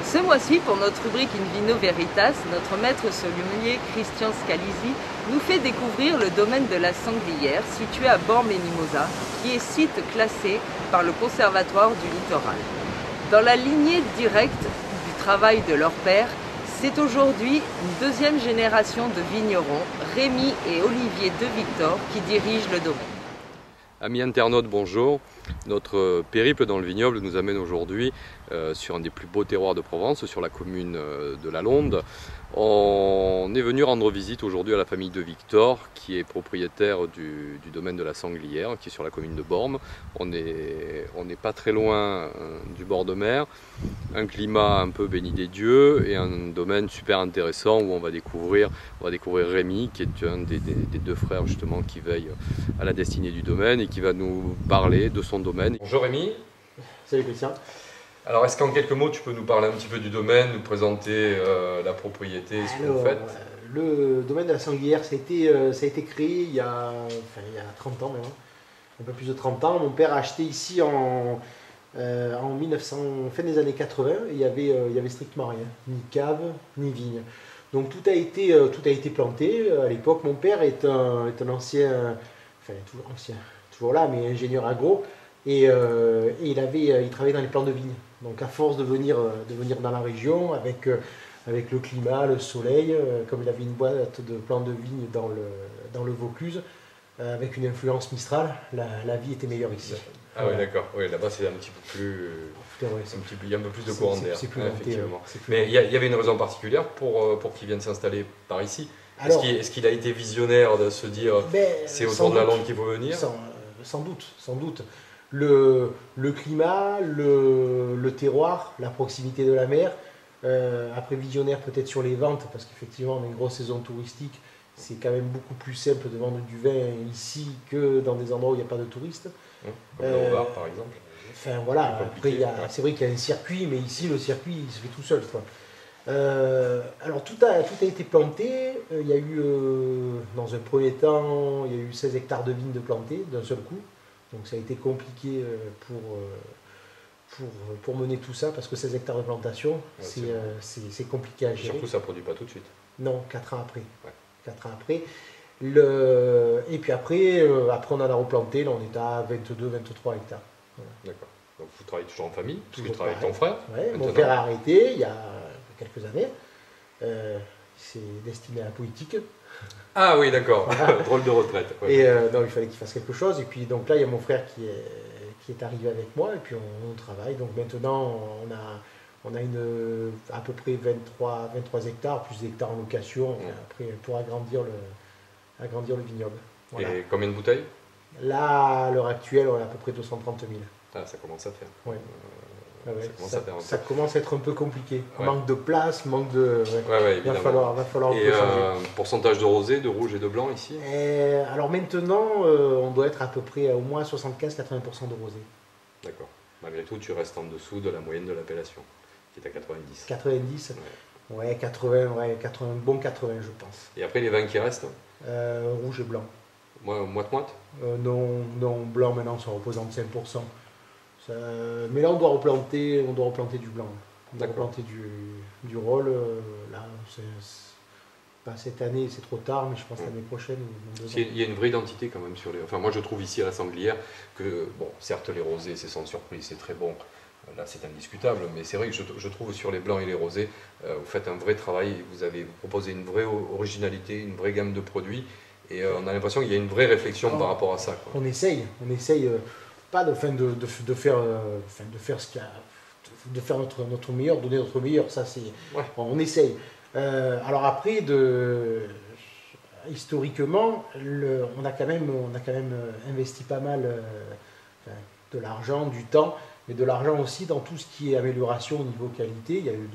Ce mois-ci, pour notre rubrique In Vino Veritas, notre maître sommelier Christian Scalisi nous fait découvrir le domaine de la Sanglière, situé à Bormes-les-Mimosas, qui est site classé par le Conservatoire du Littoral. Dans la lignée directe du travail de leur père, c'est aujourd'hui une deuxième génération de vignerons, Rémi et Olivier de Victor, qui dirigent le domaine. Amis internautes, bonjour. Notre périple dans le vignoble nous amène aujourd'hui sur un des plus beaux terroirs de Provence, sur la commune de La Londe. On est venu rendre visite aujourd'hui à la famille de Victor, qui est propriétaire du domaine de la Sanglière, qui est sur la commune de Bormes. On n'est pas très loin du bord de mer, un climat un peu béni des dieux et un domaine super intéressant où on va découvrir Rémi, qui est un des deux frères justement qui veille à la destinée du domaine et qui va nous parler de son domaine. Bonjour Rémi. Salut Christian. Alors est-ce qu'en quelques mots tu peux nous parler un petit peu du domaine, nous présenter la propriété, ce que vous faites? Le domaine de la Sanglière, ça a été créé il y a 30 ans maintenant, un peu plus de 30 ans. Mon père a acheté ici en 1900, fin des années 80, et il y avait strictement rien, ni cave, ni vigne. Donc tout a été planté. À l'époque, mon père est un ancien, enfin toujours là, mais ingénieur agro, et il travaillait dans les plants de vigne. Donc à force de venir dans la région, avec le climat, le soleil, comme il avait une boîte de plants de vigne dans le Vaucluse, avec une influence Mistral, la vie était meilleure ici. Ah oui, d'accord. Oui, là-bas c'est un petit peu plus... il y a un peu plus de courant d'air. C'est plus effectivement. plus Mais il y avait une raison particulière pour qu'il vienne s'installer par ici. Est-ce qu'il a été visionnaire de se dire c'est autour de la Londe qu'il faut venir? Sans doute. Le climat, le terroir, la proximité de la mer, après visionnaire peut-être sur les ventes, parce qu'effectivement on a une grosse saison touristique, c'est quand même beaucoup plus simple de vendre du vin ici que dans des endroits où il n'y a pas de touristes. Comme le Haut-Var par exemple. Enfin voilà, après c'est vrai qu'il y a un circuit, mais ici le circuit il se fait tout seul, quoi. Alors tout a été planté. Il y a eu, dans un premier temps, il y a eu 16 hectares de vignes de plantés d'un seul coup. Donc ça a été compliqué pour mener tout ça, parce que 16 hectares de plantation, c'est compliqué à gérer. Surtout ça ne produit pas tout de suite. Non, 4 ans après. Ouais. 4 ans après. Et puis après on en a replanté, là on est à 22-23 hectares. Voilà. D'accord. Donc vous travaillez toujours en famille, parce que tu travailles avec ton frère. Ouais, mon père a arrêté il y a quelques années. C'est destiné à la politique. Ah oui, d'accord. Drôle de retraite. Ouais. Et non, il fallait qu'il fasse quelque chose. Et puis donc là, il y a mon frère qui est arrivé avec moi, et puis on travaille. Donc maintenant, on a à peu près 23 hectares, plus d'hectares en location, après, pour agrandir le vignoble. Voilà. Et combien de bouteilles? Là, à l'heure actuelle, on a à peu près 230 000. Ah, ça commence à faire. Ouais. Ça commence à être un peu compliqué. Ouais. Manque de place, manque de... Il va falloir et changer. Pourcentage de rosé, de rouge et de blanc ici? Alors maintenant, on doit être à peu près au moins 75-80% de rosé. D'accord. Malgré tout, tu restes en dessous de la moyenne de l'appellation, qui est à 90. 90 ouais, 80, bon 80 je pense. Et après les vins qui restent? Rouge et blanc. Moite-moite? Non, blanc maintenant ça représente 5%. Mais là on doit replanter du blanc. On doit replanter du rôle. Là, pas cette année, c'est trop tard, mais je pense l'année prochaine. Il y a une vraie identité quand même sur les... Enfin moi je trouve ici à la Sanglière que, bon, certes les rosés c'est sans surprise, c'est très bon. Là c'est indiscutable, mais c'est vrai que je trouve sur les blancs et les rosés, vous faites un vrai travail, vous proposez une vraie originalité, une vraie gamme de produits, et on a l'impression qu'il y a une vraie réflexion par rapport à ça, quoi. On essaye pas de faire notre meilleur, donner notre meilleur, ça c'est... Ouais. On essaye. Alors après, historiquement, on a quand même investi pas mal de l'argent, du temps, mais de l'argent aussi dans tout ce qui est amélioration au niveau qualité. Il y a eu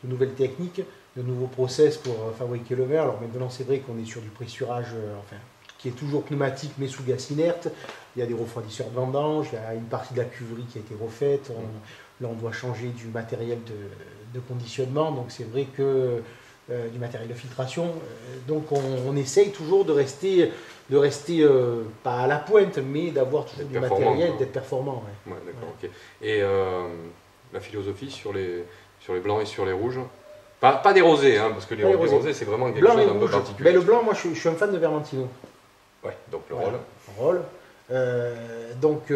de nouvelles techniques, de nouveaux process pour fabriquer le vin. Alors maintenant, c'est vrai qu'on est sur du pressurage, qui est toujours pneumatique mais sous gaz inerte. Il y a des refroidisseurs de vendange, il y a une partie de la cuverie qui a été refaite. Là, on doit changer du matériel de conditionnement, donc c'est vrai que du matériel de filtration. Donc on essaye toujours de rester pas à la pointe, mais d'avoir toujours du matériel, d'être performant. Ouais, d'accord, ok. Et la philosophie sur Sur les blancs et sur les rouges. Pas des rosés, hein, parce que les rosés, c'est vraiment quelque chose d'un peu particulier. Le blanc, moi je suis un fan de Vermentino. Ouais, donc le voilà. rôle. Donc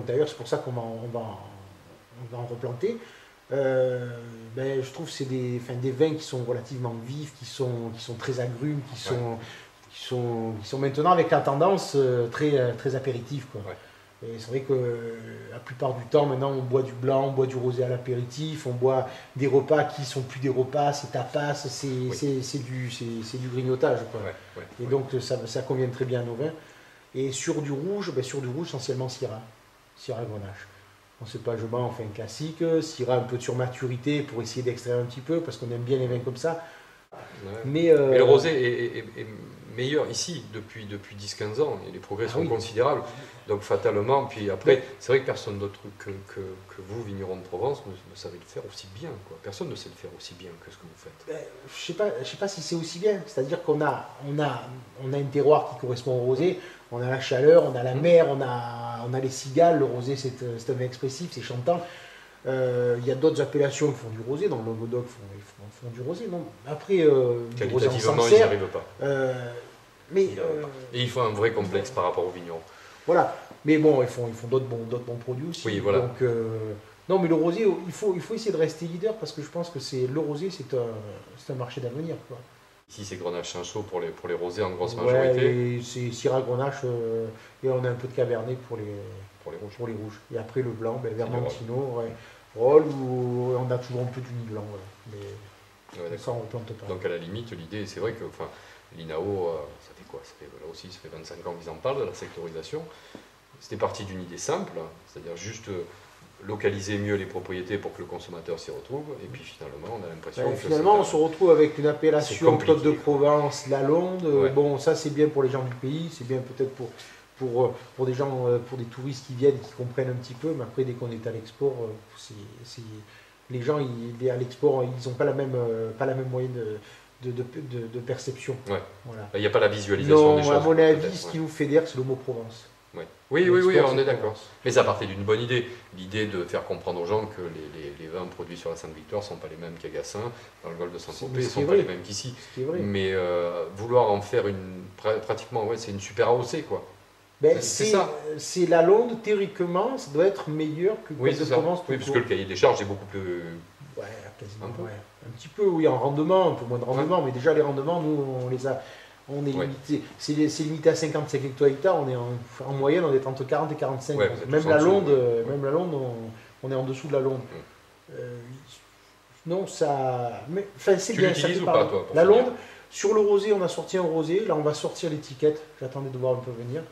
d'ailleurs, c'est pour ça qu'on va en replanter. Je trouve que c'est des vins qui sont relativement vifs, qui sont très agrumes, qui sont maintenant avec la tendance très apéritif, quoi. Ouais. Et c'est vrai que la plupart du temps, maintenant, on boit du blanc, on boit du rosé à l'apéritif, on boit des repas qui sont plus des repas, c'est tapas, c'est du grignotage, quoi. Et donc ça convient très bien à nos vins. Et sur du rouge, essentiellement Syrah Grenache. On cépagement, enfin classique, Syrah un peu de surmaturité pour essayer d'extraire un petit peu, parce qu'on aime bien les vins comme ça. Ouais. Mais le rosé est meilleur ici depuis 10-15 ans, et les progrès sont considérables. Donc fatalement, puis après, c'est vrai que personne d'autre que vous, vignerons de Provence, ne savez le faire aussi bien, quoi. Personne ne sait le faire aussi bien que ce que vous faites. Je sais pas si c'est aussi bien. C'est-à-dire qu'on a un terroir qui correspond au rosé. On a la chaleur, on a la mer, on a les cigales. Le rosé, c'est un vin expressif, c'est chantant. Il y a d'autres appellations qui font du rosé. Dans le Languedoc, ils font du rosé. Non. Après, du rosé en qualitativement, ils n'y arrivent pas. Et il faut un vrai complexe par rapport aux vignerons. Voilà. Mais bon, ils font d'autres bons produits aussi. Oui, voilà. Donc, non, mais le rosé, il faut essayer de rester leader, parce que je pense que le rosé, c'est un marché d'avenir, quoi. Ici, c'est Grenache Cinsault pour les rosés en grosse majorité. Et c'est Syrah Grenache, et on a un peu de Cabernet pour les rouges. Et après le blanc, Vermentino, Roll, où on a toujours un peu du nid blanc. Mais ça, on ne plante pas. Donc à la limite, l'idée, c'est vrai que l'INAO, ça fait quoi? Là aussi, ça fait 25 ans qu'ils en parlent de la sectorisation. C'était parti d'une idée simple, c'est-à-dire juste localiser mieux les propriétés pour que le consommateur s'y retrouve, et puis finalement on a l'impression que finalement on se retrouve avec une appellation Côte de Provence, Lalonde. Bon, ça c'est bien pour les gens du pays, c'est bien peut-être pour des gens, pour des touristes qui viennent, qui comprennent un petit peu, mais après dès qu'on est à l'export, les gens à l'export, ils n'ont pas la même moyenne de perception. Ouais. Voilà. Il n'y a pas la visualisation des choses. À mon avis, ce qui nous fédère, c'est le mot Provence. Oui, on est d'accord. Mais ça partait d'une bonne idée. L'idée de faire comprendre aux gens que les vins produits sur la Sainte-Victoire ne sont pas les mêmes qu'à Gassin, dans le golfe de Saint-Tropez, ne sont pas les mêmes qu'ici. Mais vouloir en faire pratiquement, c'est une super AOC, quoi. C'est ça. C'est Lalonde, théoriquement, ça doit être meilleur que Côte de Provence. Oui, parce que le cahier des charges est beaucoup plus... Ouais, quasiment. Un petit peu, oui, en rendement, un peu moins de rendement, mais déjà les rendements, nous, on est limité. C'est limité à 55 hecto-hectares, on est en moyenne, on est entre 40 et 45. Même la Londe, on est en dessous de la Londe. Non, ça... c'est bien. Tu l'utilises ou pas, toi? La Londe, sur le rosé, on a sorti un rosé. Là, on va sortir l'étiquette. J'attendais de voir un peu venir.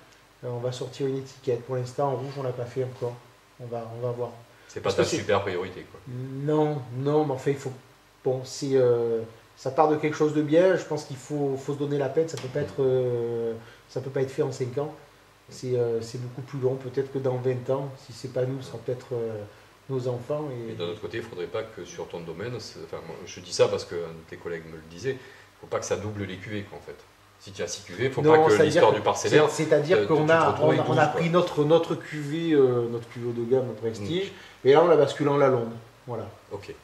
On va sortir une étiquette. Pour l'instant, en rouge, on ne l'a pas fait encore. On va voir. C'est pas ta super priorité, quoi. Non, mais enfin, il faut... Bon, ça part de quelque chose de bien. Je pense qu'il faut se donner la peine. Ça peut pas être fait en 5 ans. C'est beaucoup plus long. Peut-être que dans 20 ans, si c'est pas nous, ce sera peut-être nos enfants. Et d'un autre côté, il ne faudrait pas que sur ton domaine, je dis ça parce qu'un de tes collègues me le disait, il ne faut pas que ça double les cuvées, en fait. Si tu as 6 cuvées, il ne faut pas que l'histoire du parcellaire... C'est-à-dire qu'on a pris notre cuvée, notre cuvée haut de gamme, notre Prestige, et là on l'a basculé en Lalonde. Voilà. Ok.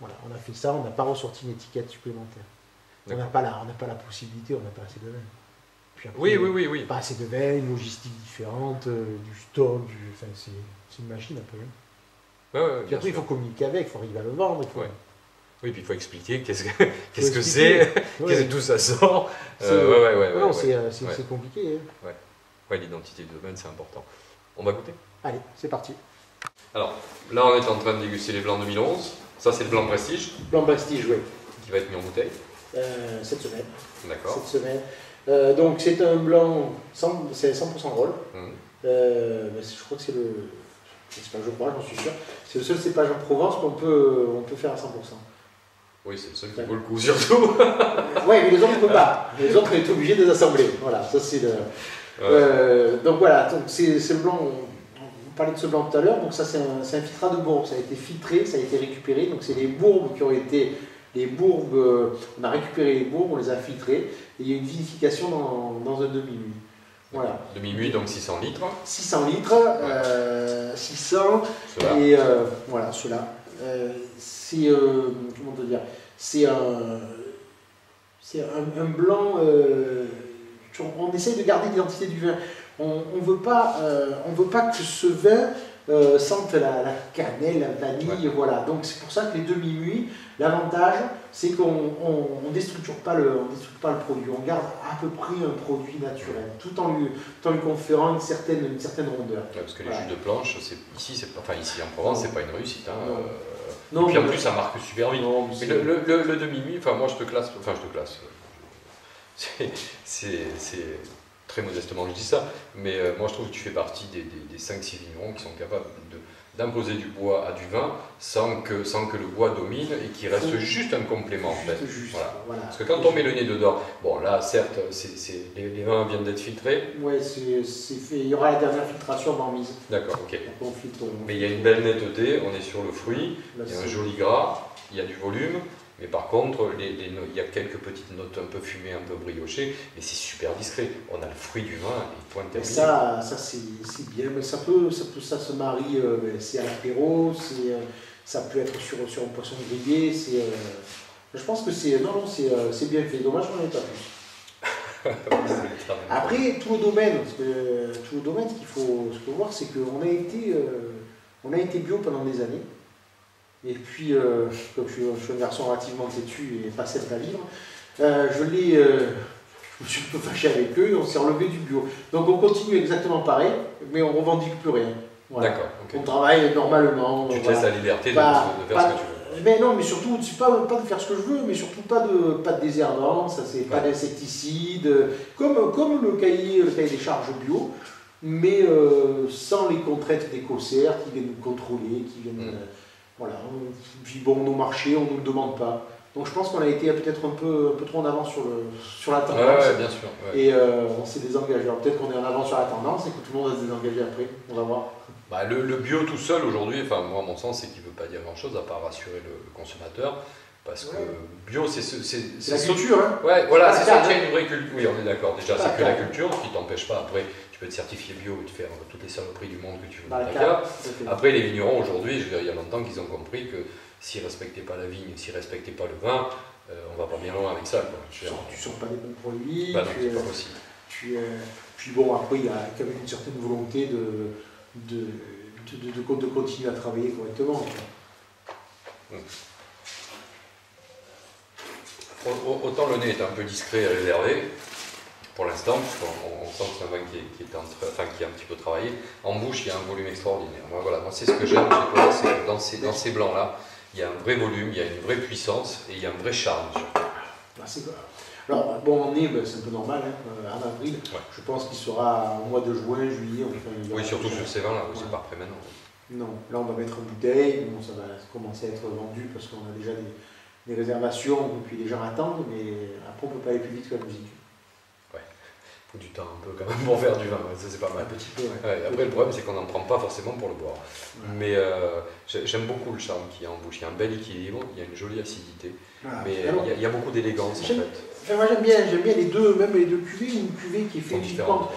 Voilà, on a fait ça, on n'a pas ressorti une étiquette supplémentaire. On n'a pas la possibilité, on n'a pas assez de vin. Puis après, oui. Pas assez de vin, une logistique différente, du stock, c'est une machine après. Puis après, il faut communiquer avec, il faut arriver à le vendre. Oui, puis il faut expliquer qu'est-ce que c'est, d'où ça sort. C'est compliqué. Hein. L'identité de domaine, c'est important. On va goûter? Allez, c'est parti. Alors, là, on est en train de déguster les blancs 2011. Ça, c'est le blanc Prestige. Blanc Prestige, oui. Qui va être mis en bouteille. Cette semaine. D'accord. Cette semaine. Donc, c'est un blanc, c'est 100% Roll. Je crois que c'est le... je crois, j'en suis sûr. C'est le seul cépage en Provence qu'on peut faire à 100%. Oui, c'est le seul qui vaut le coup, surtout. Oui, mais les autres ne peuvent pas. Les autres, on est obligé de les assembler. Voilà, ça c'est le... donc voilà, c'est le blanc... On parlait de ce blanc tout à l'heure, donc ça c'est un filtrat de bourbe, ça a été filtré, ça a été récupéré, donc c'est les bourbes qui ont été... on a récupéré les bourbes, on les a filtrés, et il y a une vinification dans un demi-muit. Voilà. Demi-muit, donc 600 litres. 600 litres, 600, et voilà, ceux-là. c'est comment te dire, c'est un blanc. On essaye de garder l'identité du vin. On veut pas que ce vin sente la cannelle, la vanille, voilà. Donc c'est pour ça que les demi-muits, l'avantage, c'est qu'on ne déstructure pas le produit. On garde à peu près un produit naturel, tout en lui conférant une certaine rondeur. Ouais, parce que les jus de planche, ici en Provence, c'est pas une réussite. Hein. Non, et puis en plus, ça marque super vite. Non, mais le demi-muit, moi je te classe. C'est très modestement que je dis ça, mais moi je trouve que tu fais partie des 5-6 vignerons qui sont capables d'imposer du bois à du vin sans que le bois domine et qui reste juste un complément en fait. Voilà. Parce que quand on met le nez dedans, bon là certes les vins viennent d'être filtrés. Ouais, c'est fait. Il y aura la dernière filtration en mise. D'accord, ok. Mais il y a une belle netteté, on est sur le fruit, il y a un joli gras, il y a du volume. Mais par contre, il y a quelques petites notes un peu fumées, un peu briochées, mais c'est super discret. On a le fruit du vin et point terminé. Ça c'est bien, mais ça se marie, c'est à l'apéro, ça peut être sur un poisson grillé. Je pense que c'est bien fait. Dommage qu'on n'en ait pas plus. Après, tout le domaine, ce qu'il faut voir, c'est qu'on a été bio pendant des années. Et puis, comme je suis un garçon relativement têtu et pas simple à vivre, je me suis un peu fâché avec eux et on s'est relevé du bio. Donc on continue exactement pareil, mais on ne revendique plus rien. Voilà. D'accord. Okay. On travaille normalement. Tu te laisses la liberté de faire ce que tu veux. Mais non, mais surtout, c'est pas de faire ce que je veux, mais surtout pas de désherbants, pas d'insecticides, comme le cahier des charges bio, mais sans les contraintes des COCER qui viennent nous contrôler, qui viennent... Voilà, puis bon, nos marchés, on ne nous le demande pas. Donc je pense qu'on a été peut-être un peu trop en avance sur la tendance. Ouais, bien sûr. Ouais. Et on s'est désengagé. Alors peut-être qu'on est en avance sur la tendance et que tout le monde va se désengager après. On va voir. Bah, le bio tout seul aujourd'hui, moi à mon sens, c'est qu'il ne veut pas dire grand-chose à part rassurer le consommateur. Parce que bio, c'est la culture. Hein. Ouais, voilà, c'est ça qui a une vraie culture. Oui, on est d'accord. Déjà, c'est que la culture qui ne t'empêche pas après. Tu peux te certifier bio et te faire toutes les saloperies du monde que tu veux dans ta cave. Après, les vignerons aujourd'hui, il y a longtemps qu'ils ont compris que s'ils ne respectaient pas la vigne, s'ils ne respectaient pas le vin, on va pas bien loin avec ça. Quoi. Tu ne sors pas des bons produits. Bah non, c'est pas possible. Puis bon, après, il y a quand même une certaine volonté de continuer à travailler correctement. Autant le nez est un peu discret et réservé pour l'instant, puisqu'on sent que c'est un vin qui est un petit peu travaillé. En bouche, il y a un volume extraordinaire. Moi c'est ce que j'aime chez toi, c'est que dans ces blancs-là, il y a un vrai volume, il y a une vraie puissance et il y a un vrai charme. Alors, bon, en nez, c'est un peu normal, hein, en avril. Ouais. Je pense qu'il sera au mois de juin, juillet. Oui, surtout sur ces vins-là, c'est pas après maintenant. Non, là on va mettre en bouteille, bon, ça va commencer à être vendu parce qu'on a déjà des réservations, puis les gens attendent, mais après on ne peut pas aller plus vite que la musique. Ouais, il faut du temps un peu quand même pour faire du vin, ça c'est pas mal. Un petit peu, ouais. Ouais, après le problème c'est qu'on n'en prend pas forcément pour le boire. Ouais. Mais j'aime beaucoup le charme qu'il y a en bouche, il y a un bel équilibre, il y a une jolie acidité, voilà. Mais il y a beaucoup d'élégance en fait. Enfin, moi j'aime bien les deux, même les deux cuvées, une cuvée qui est faite uniquement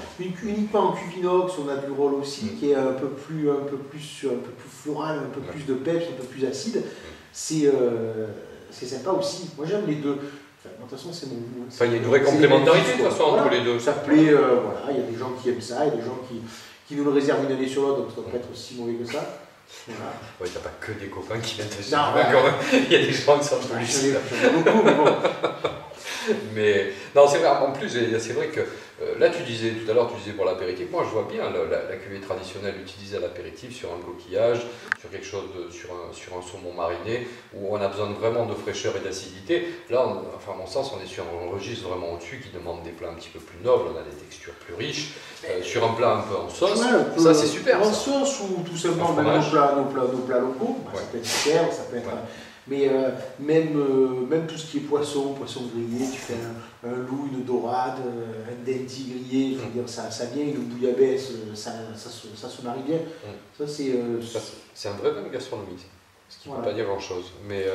en cuvinox, on a du rôle aussi qui est un peu plus floral, un peu plus de peps, un peu plus acide. C'est sympa aussi. Moi j'aime les deux. Enfin, de toute façon, c'est mon. Enfin, il y a une vraie complémentarité de toute façon entre les deux. Ça plaît, voilà. Il y a des gens qui aiment ça, il y a des gens qui nous le réservent une année sur l'autre, donc ça ne doit pas être aussi mauvais que ça. Voilà. Ouais, t'as pas que des copains qui viennent te dire. Il y a des gens qui sont un peu lucides. J'en ai beaucoup, mais bon. Mais non, c'est vrai, en plus, c'est vrai que là, tout à l'heure, tu disais pour l'apéritif, moi je vois bien la cuvée traditionnelle utilisée à l'apéritif sur un coquillage, sur quelque chose, sur un saumon mariné, où on a besoin vraiment de fraîcheur et d'acidité. Là, à mon sens, on est sur un registre vraiment au-dessus qui demande des plats un petit peu plus nobles, on a des textures plus riches, sur un plat un peu en sauce, ça c'est super. En sauce ou tout simplement nos plats locaux, ça peut être super, ça peut être... Mais même tout ce qui est poisson grillé, tu fais un loup, une dorade, un denti grillé, je veux dire, ça vient, une bouillabaisse, ça se marie bien. Ça, c'est un vrai vin gastronomique, ce qui ne veut pas dire grand-chose. Mais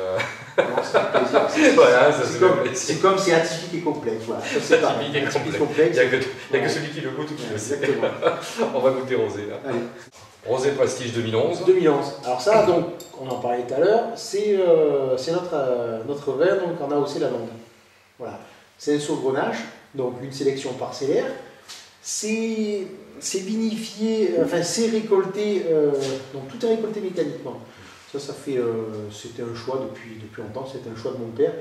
c'est comme c'est atypique et complexe. Voilà. Ça, c'est atypique et complexe. Il n'y a que celui qui le goûte qui le sait. Exactement. On va goûter rosé là. Allez. Rosé Prestige 2011. 2011. Alors ça, donc, on en parlait tout à l'heure, c'est notre vin donc, en AOC Lalonde. Voilà. C'est un Grenache, donc une sélection parcellaire. C'est vinifié, enfin c'est récolté, donc tout est récolté mécaniquement. Ça fait, c'était un choix depuis longtemps, c'était un choix de mon père.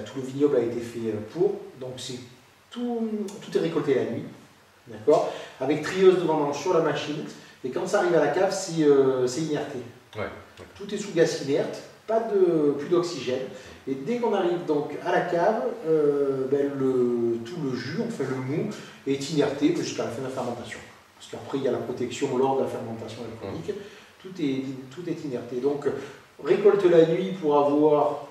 Tout le vignoble a été fait pour, donc tout est récolté la nuit, d'accord, avec trieuse de vendange sur la machine, et quand ça arrive à la cave, c'est inerté. Ouais. Tout est sous gaz inerte, plus d'oxygène. Et dès qu'on arrive donc à la cave, tout le jus, enfin le mou, est inerté jusqu'à la fin de la fermentation. Parce qu'après, il y a la protection lors de la fermentation alcoolique. Tout est inerté. Donc, récolte la nuit pour avoir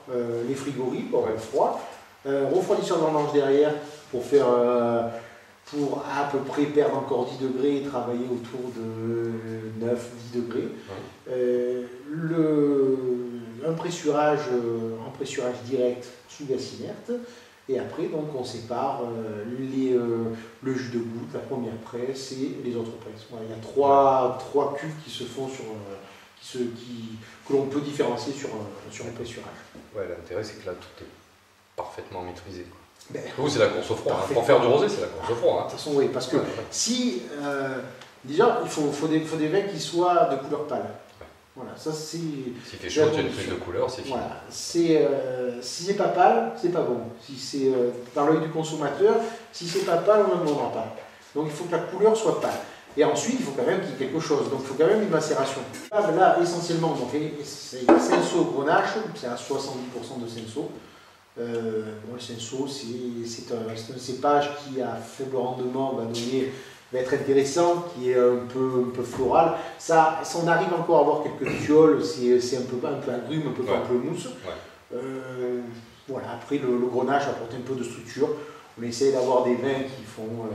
les frigories, pour avoir le froid. Refroidisseur de vendange derrière pour pour à peu près perdre encore 10 degrés et travailler autour de 9-10 degrés. Un pressurage en pressurage direct sous gaz inerte. Et après, donc, on sépare le jus de goutte, la première presse et les autres presses. Voilà, il y a trois cuves qui se font que l'on peut différencier sur un pressurage. Ouais, l'intérêt, c'est que là, tout est parfaitement maîtrisé. Ben, vous, c'est la course au froid. Hein. Pour faire du rosé, c'est la course au froid. Hein. De toute façon, oui, parce que si... déjà, il faut des vins qui soient de couleur pâle. Ouais. Voilà, ça c'est... S'il fait chaud, tu as une prise de couleur, c'est fini. Voilà, si c'est pas pâle, c'est pas bon. Si c'est dans l'œil du consommateur, si c'est pas pâle, on ne le vendra pas. Donc il faut que la couleur soit pâle. Et ensuite, il faut quand même qu'il y ait quelque chose. Donc il faut quand même une macération. Là, essentiellement, c'est Cinsault Grenache, c'est à 70% de Cinsault. Le Cinsault, c'est un cépage qui, à faible rendement, va être intéressant, qui est un peu floral. Ça, on arrive encore à avoir quelques fioles, c'est un peu agrume, un peu pamplemousse. Ouais. Voilà, après, le Grenache apporte un peu de structure. On essaie d'avoir des vins qui font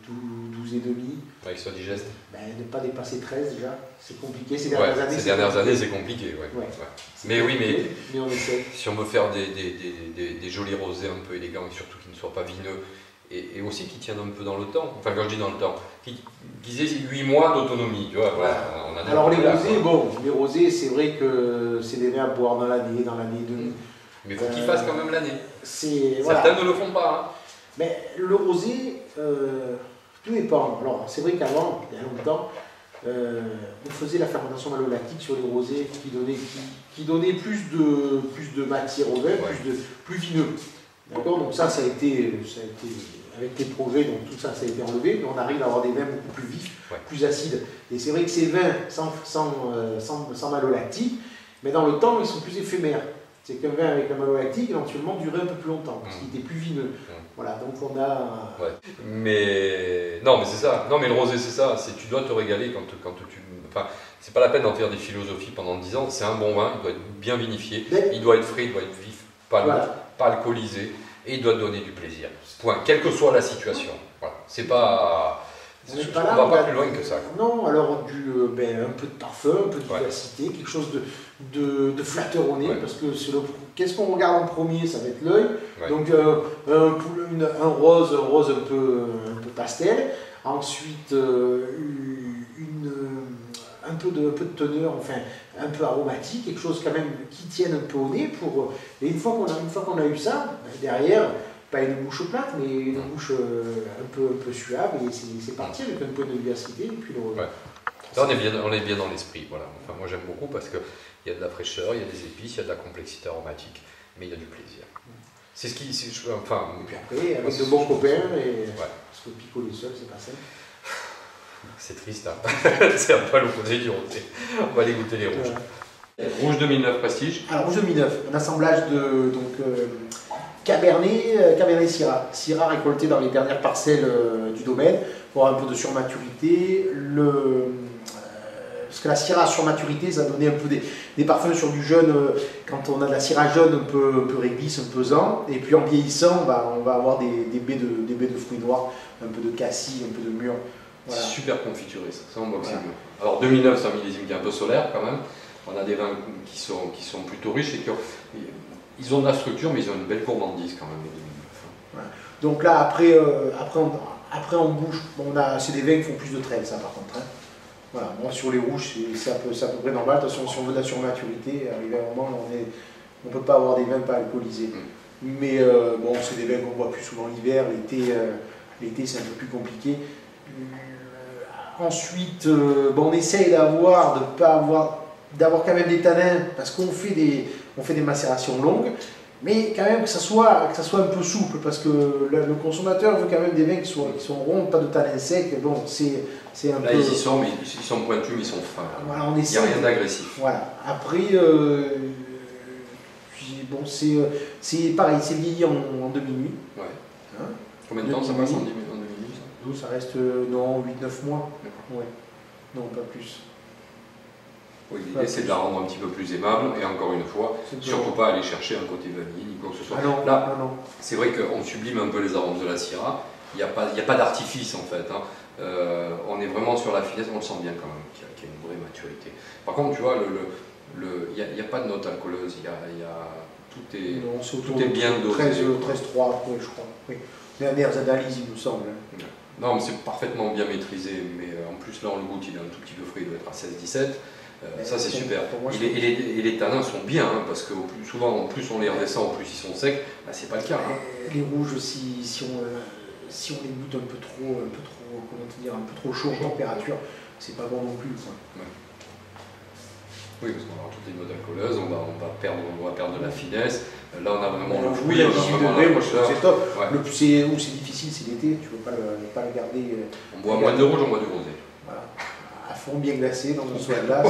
12 et demi. Ouais, qui soient digestes. Ne pas dépasser 13 déjà, c'est compliqué. Ces dernières années, c'est compliqué. Ouais. Mais oui, mais on essaie. Si on veut faire des jolis rosés un peu élégants et surtout qui ne soient pas vineux et aussi qui tiennent un peu dans le temps, enfin quand je dis dans le temps, qui aient 8 mois d'autonomie, tu vois. Voilà, alors les rosés, c'est vrai que c'est des vins à boire dans l'année et demie. Mais il faut qu'ils fassent quand même l'année. Voilà. Certains ne le font pas. Hein. Mais le rosé, tout dépend. Alors c'est vrai qu'avant, il y a longtemps, on faisait la fermentation malolactique sur les rosés qui donnait plus de matière au vin, plus vineux. D'accord. Donc ça a été avec les progrès, donc tout ça a été enlevé, mais on arrive à avoir des vins beaucoup plus vifs, plus acides. Et c'est vrai que ces vins sans malolactique, mais dans le temps, ils sont plus éphémères. C'est qu'un vin avec un malolactique, éventuellement, durait un peu plus longtemps, parce qu'il était plus vineux. Voilà, donc on a... Ouais. Mais c'est ça. Non, mais le rosé, c'est ça. Tu dois te régaler quand tu... Enfin, c'est pas la peine d'en faire des philosophies pendant 10 ans. C'est un bon vin, il doit être bien vinifié, il doit être frais, il doit être vif, pas lourd, pas alcoolisé, et il doit te donner du plaisir. Point. Quelle que soit la situation. Voilà. C'est pas... On va pas plus loin que ça. Non, alors un peu de parfum, un peu de vivacité, quelque chose de flatteur au nez, parce que qu'est-ce qu'on regarde en premier? Ça va être l'œil. Donc un rose un peu pastel. Ensuite un peu de teneur, enfin un peu aromatique, quelque chose quand même qui tienne un peu au nez. Et une fois qu'on a eu ça, derrière, pas une bouche plate, mais une bouche un peu suave, et c'est parti avec un peu de vivacité. Et puis Là, on est bien dans l'esprit. Voilà. Enfin, moi, j'aime beaucoup parce qu'il y a de la fraîcheur, il y a des épices, il y a de la complexité aromatique, mais il y a du plaisir. C'est ce qui... Enfin, et puis après, avec de bons copains, parce que picoler seul, c'est pas simple. C'est triste, hein. C'est un peu l'opposé du rosé. On va aller goûter les rouges. Rouge 2009 Prestige. Alors, rouge 2009, un assemblage de Cabernet Syrah récolté dans les dernières parcelles du domaine pour avoir un peu de surmaturité. Parce que la Syrah surmaturité, ça donnait un peu des parfums sur du jeune. Quand on a de la Syrah jaune un peu réglisse, un peu pesant, et puis en vieillissant, on va avoir des baies de fruits noirs, un peu de cassis, un peu de mûr. Voilà. C'est super confituré, ça on voit que c'est mieux. Alors 2009, c'est un millésime qui est un peu solaire quand même. On a des vins qui sont plutôt riches et ils ont de la structure, mais ils ont une belle gourmandise quand même. Voilà. Donc là, après en bouche, c'est des vins qui font plus de 13, ça par contre. Hein. Voilà, moi sur les rouges, c'est à peu près normal. Attention, si on veut de la surmaturité, arrivé à un moment, on ne peut pas avoir des vins pas alcoolisés. Mais bon, c'est des vins qu'on boit plus souvent l'hiver, l'été c'est un peu plus compliqué. Ensuite, bon, on essaye d'avoir quand même des tanins, parce qu'on fait des macérations longues, mais quand même que ça soit un peu souple, parce que le consommateur veut quand même des vins qui sont ronds, pas de tanins secs. Bon, c'est un Là, peu... ils y sont, mais ils sont pointus, mais ils sont fins. Voilà, il n'y a rien d'agressif. Voilà. Après, bon, c'est pareil, c'est vieilli en demi-nuit. Ouais. Hein, combien de temps ça passe en demi-nuit ça? D'où ça reste, non, 8-9 mois. D'accord. Ouais. Non, pas plus. Oui, l'idée c'est de la rendre un petit peu plus aimable, et encore une fois, surtout pas aller chercher un côté vanille, ni quoi que ce soit. Ah non, là, non. C'est vrai qu'on sublime un peu les arômes de la Syrah, il n'y a pas d'artifice en fait. Hein. On est vraiment sur la finesse, on le sent bien quand même, qu'il y a une vraie maturité. Par contre, tu vois, il n'y a pas de note alcooleuse, tout est bien dosé. 13-3 après, je crois. Oui. Les dernières analyses, il me semble. Ouais. Non, mais c'est parfaitement bien maîtrisé, mais en plus là on le goûte, il est un tout petit peu frais, il doit être à 16-17. Ça c'est super. Et les tanins sont bien, hein, parce que souvent, plus on les redescend, plus ils sont secs. Là, c'est pas le cas. Hein. Les rouges, si on les goûte un peu trop, comment te dire, un peu trop chaud en température, c'est pas bon non plus. Quoi. Ouais. Oui, parce qu'on va avoir toutes les notes alcooleuses, on va perdre de la finesse. Là, on a vraiment le fruit, on a vraiment la fraîcheur. C'est top. Ouais. Où c'est difficile, c'est l'été, tu ne peux pas le garder. On boit moins de rouge, on boit du rosé. Voilà. À fond bien glacé dans une soirée glace.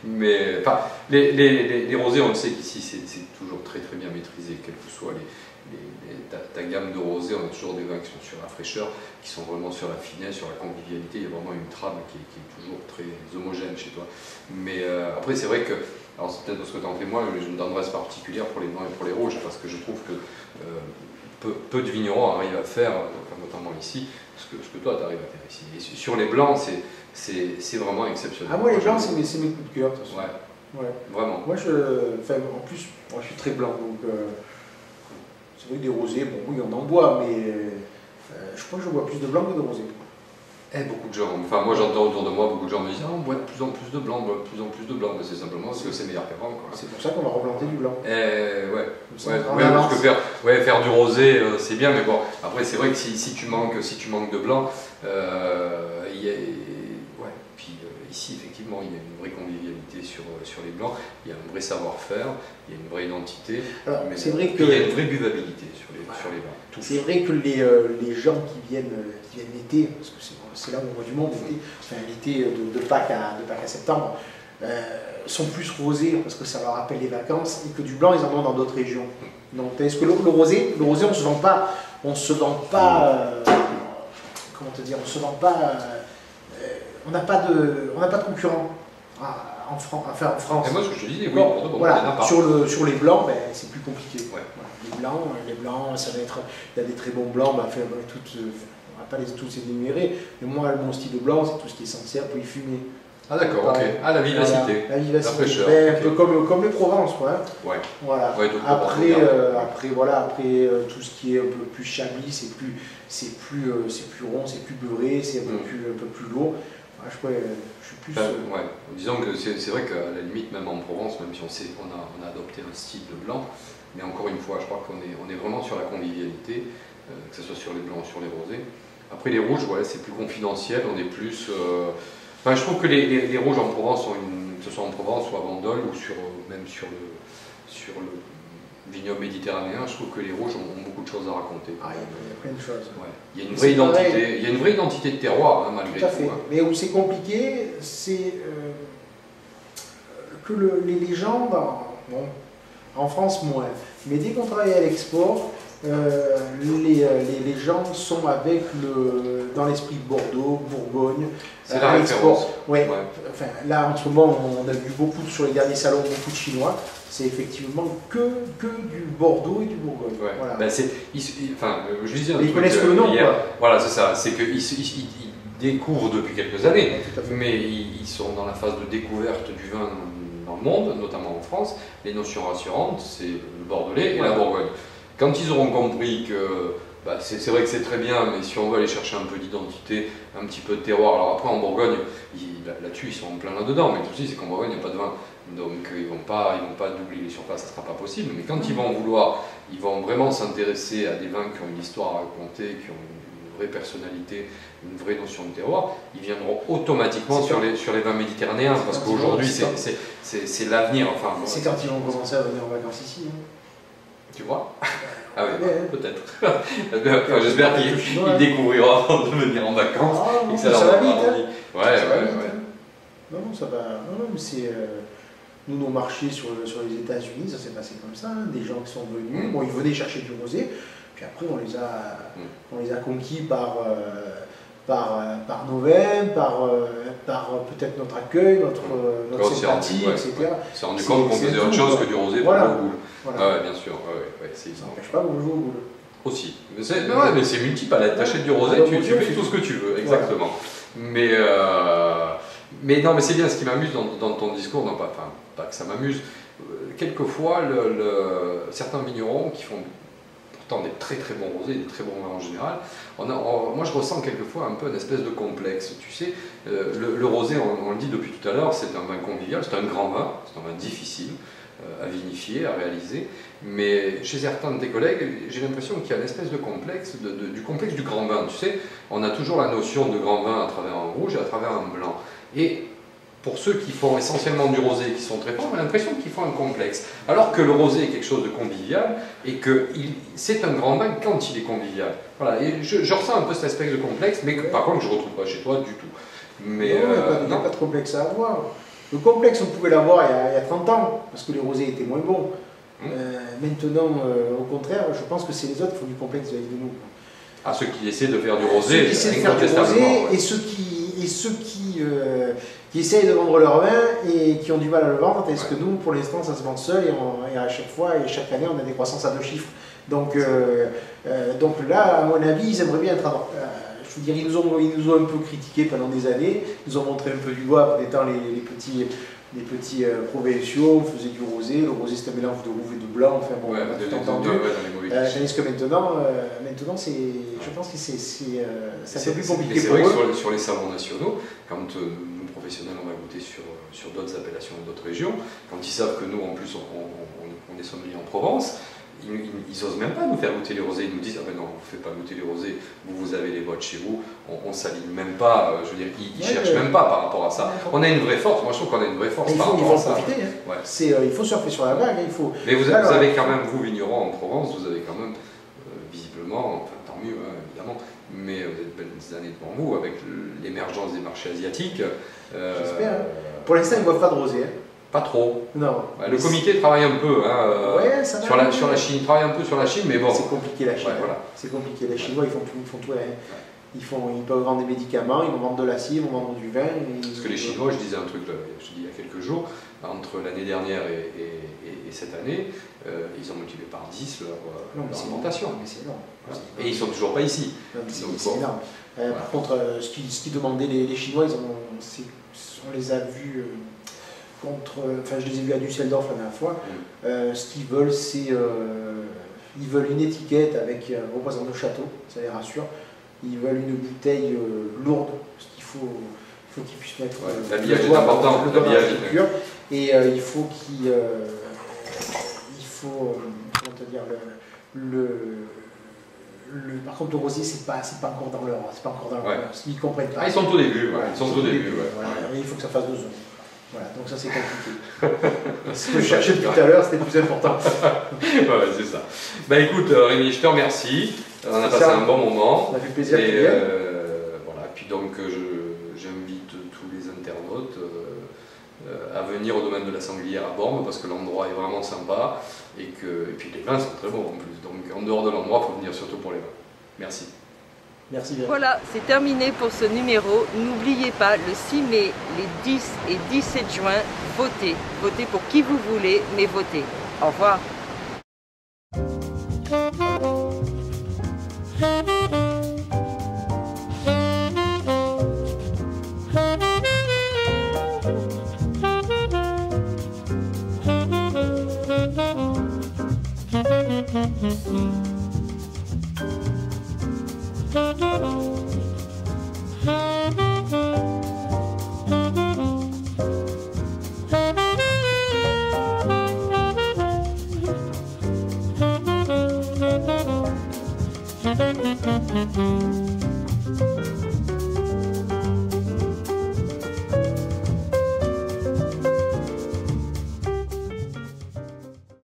Mais enfin, les rosés, on le sait qu'ici, c'est toujours très très bien maîtrisé, quelle que soit ta gamme de rosés, on a toujours des vins qui sont sur la fraîcheur, qui sont vraiment sur la finesse, sur la convivialité. Il y a vraiment une trame qui est toujours très homogène chez toi. Mais après, c'est vrai que, alors c'est peut-être parce que tu en fais moins, mais j'ai une tendresse particulière pour les blancs et pour les rouges, parce que je trouve que peu de vignerons arrivent à faire, notamment ici, ce que toi tu arrives à faire ici. Et sur les blancs, c'est vraiment exceptionnel. Ah, moi les blancs, c'est mes coups de cœur. Ouais, vraiment. Moi, en plus, moi je suis très blanc, donc c'est vrai que des rosés, bon oui on en boit, mais je crois que je bois plus de blanc que de rosé. Beaucoup de gens, enfin moi j'entends autour de moi, beaucoup de gens me disent on boit de plus en plus de blanc, mais c'est simplement parce que c'est meilleur qu'avant. C'est pour ça qu'on va replanter du blanc. Parce que faire du rosé c'est bien, mais bon, après c'est vrai que si tu manques de blanc, puis ici effectivement il y a une vraie convivialité sur les blancs, il y a un vrai savoir-faire, il y a une vraie identité, mais c'est vrai il y a une vraie buvabilité sur les blancs. C'est vrai que les gens qui viennent l'été, parce que c'est là où on voit du monde l'été, enfin l'été de Pâques à septembre, sont plus rosés parce que ça leur rappelle les vacances, et que du blanc ils en ont dans d'autres régions. Donc est-ce que le rosé on se vend pas, comment te dire, on n'a pas de concurrent en France. Et moi ce que je te dis, voilà, sur les blancs, c'est plus compliqué. Ouais. Voilà. Les blancs, ça va être, il y a des très bons blancs, on va pas tous énumérer, mais moi mon style de blanc c'est tout ce qui est essentiel pour y fumer. Ah d'accord, ok. Ah, la vivacité. La vivacité, la fraîcheur. Un peu comme les Provence, quoi. Hein. Ouais. Voilà. Ouais, après, tout ce qui est un peu plus chablis, c'est plus rond, c'est plus beurré, c'est un peu plus lourd. Moi, je suis plus. Disons que c'est vrai qu'à la limite, même en Provence, même si on a adopté un style de blanc, mais encore une fois, je crois qu'on est vraiment sur la convivialité, que ce soit sur les blancs ou sur les rosés. Après les rouges, c'est plus confidentiel, on est plus. Je trouve que les rouges en Provence, que ce soit en Provence ou à Bandol, ou même sur le vignoble méditerranéen, je trouve que les rouges ont beaucoup de choses à raconter. Il y a plein de choses. Ouais. Il y a une vraie identité de terroir, malgré tout. Tout à fait. Mais où c'est compliqué, c'est que les gens, en France moins, mais dès qu'on travaille à l'export, les gens sont dans l'esprit de Bordeaux, Bourgogne. C'est la référence. Ouais. Enfin, là, en ce moment, on a vu beaucoup sur les derniers salons, beaucoup de Chinois. C'est effectivement que du Bordeaux et du Bourgogne. Ouais. Voilà. Je disais un truc, ils connaissent le nom, hier. Quoi. Voilà, c'est ça. C'est qu'ils découvrent depuis quelques années, mais ils sont dans la phase de découverte du vin dans le monde, notamment en France. Les notions rassurantes, c'est le Bordelais et la Bourgogne. Quand ils auront compris que Bah, c'est vrai que c'est très bien, mais si on veut aller chercher un peu d'identité, un petit peu de terroir, alors après en Bourgogne, là-dessus ils sont en plein là-dedans, mais le souci c'est qu'en Bourgogne il n'y a pas de vin, donc ils vont pas doubler les surfaces, ça ne sera pas possible, mais quand ils vont vraiment s'intéresser à des vins qui ont une histoire à raconter, qui ont une vraie personnalité, une vraie notion de terroir, ils viendront automatiquement sur les vins méditerranéens, parce qu'aujourd'hui c'est l'avenir. Enfin, c'est quand ils vont commencer à venir en vacances ici. Hein. Tu vois? Ah oui, peut-être. Enfin, j'espère qu'il découvrira avant de venir en vacances. Ah, et que ça va vite. Ouais. Non, ça va. Non, mais c'est. Nous, nos marchés sur les États-Unis, ça s'est passé comme ça. Hein. Des gens qui sont venus, bon, ils venaient chercher du rosé, puis après, on les a conquis par nos vins, par peut-être notre accueil, notre sympathie, etc. On s'est rendu compte qu'on faisait autre chose que du rosé pour le boule. Voilà. Ouais, bien sûr. Ça n'empêche pas qu'on joue au boule. Aussi. Mais c'est multipalette. Tu achètes du rosé, tu fais tout ce que tu veux. Exactement. Voilà. Mais non, mais c'est bien ce qui m'amuse dans ton discours. Non, pas que ça m'amuse. Quelquefois, certains vignerons qui font pourtant des très très bons rosés, des très bons vins en général, moi je ressens quelquefois un peu une espèce de complexe. Tu sais, le rosé, on le dit depuis tout à l'heure, c'est un vin convivial, c'est un grand vin, c'est un vin difficile à vinifier, à réaliser, mais chez certains de tes collègues, j'ai l'impression qu'il y a une espèce de complexe, du complexe du grand vin. Tu sais, on a toujours la notion de grand vin à travers un rouge et à travers un blanc. Et pour ceux qui font essentiellement du rosé, qui sont très forts, on a l'impression qu'ils font un complexe. Alors que le rosé est quelque chose de convivial et que c'est un grand vin quand il est convivial. Voilà, et je ressens un peu cet espèce de complexe, mais que, par contre je ne retrouve pas chez toi du tout. Mais il n'y a pas de complexe à avoir. Le complexe, on pouvait l'avoir il y a 30 ans, parce que les rosés étaient moins bons. Maintenant, au contraire, je pense que c'est les autres qui font du complexe vis-à-vis de nous. Ah, ceux qui essaient de faire du rosé, ceux qui essaient de faire du rosé, et ceux qui essayent de vendre leur vin et qui ont du mal à le vendre, tandis que nous, pour l'instant, ça se vend seul et à chaque fois et chaque année, on a des croissances à 2 chiffres. Donc là, à mon avis, ils aimeraient bien être je veux dire, ils nous ont un peu critiqué pendant des années, ils nous ont montré un peu du doigt étant les petits provinciaux, on faisait du rosé, le rosé c'était un mélange de rouge et de blanc, enfin bon, on a tout entendu. Tandis que maintenant je pense que c'est un peu plus compliqué pour eux. C'est vrai que sur les salons nationaux, quand nous professionnels on va goûter sur d'autres appellations d'autres régions, quand ils savent que nous en plus on est sommelier en Provence, ils n'osent même pas nous faire goûter les rosés. Ils nous disent: ah ben non, on ne fait pas goûter les rosés, vous avez les vôtres chez vous, on ne s'aligne même pas, je veux dire, ils ne cherchent même pas par rapport à ça. On a une vraie force, moi je trouve qu'on a une vraie force par rapport à ça. Il faut surfer sur la vague. Mais vous avez quand même, vous vignerons en Provence, vous avez quand même visiblement, enfin tant mieux évidemment, mais vous avez de belles années devant vous avec l'émergence des marchés asiatiques. J'espère. Pour l'instant, ils ne boivent pas de rosé. Pas trop. Non. Le comité travaille un peu sur la Chine, travaille un peu sur la Chine, mais bon. C'est compliqué la Chine. Voilà. C'est compliqué. Les Chinois, ils font tout. Ils peuvent vendre des médicaments, ils vont vendre de l'acier, ils vont vendre du vin. Parce que les Chinois, je disais un truc, je dis il y a quelques jours, entre l'année dernière et cette année, ils ont multiplié par 10 leur alimentation. Mais c'est énorme. Et ils ne sont toujours pas ici. C'est énorme. Par contre, ce qu'ils demandaient les Chinois, on les a vus. Je les ai vus à Düsseldorf la dernière fois. Ce qu'ils veulent, c'est ils veulent une étiquette avec un représentant de château, ça les rassure. Ils veulent une bouteille lourde, parce qu'il faut qu'ils puissent mettre l'habillage est important, l'habillage. Et il faut comment te dire, par contre le rosé c'est pas encore dans leur parce qu'ils comprennent pas. Ils sont au début, Il faut que ça fasse 2 ans. Voilà, donc ça c'est compliqué. Ce que je cherchais tout à l'heure, c'était plus important. C'est ça. Bah écoute, Rémi, je te remercie. On a passé un bon moment. Ça fait plaisir. Voilà. Puis donc j'invite tous les internautes à venir au domaine de la Sanglière à Bormes parce que l'endroit est vraiment sympa et puis les vins sont très bons en plus. Donc en dehors de l'endroit, il faut venir surtout pour les vins. Merci. Merci bien. Voilà, c'est terminé pour ce numéro. N'oubliez pas, le 6 mai, les 10 et 17 juin, votez. Votez pour qui vous voulez, mais votez. Au revoir. Merci.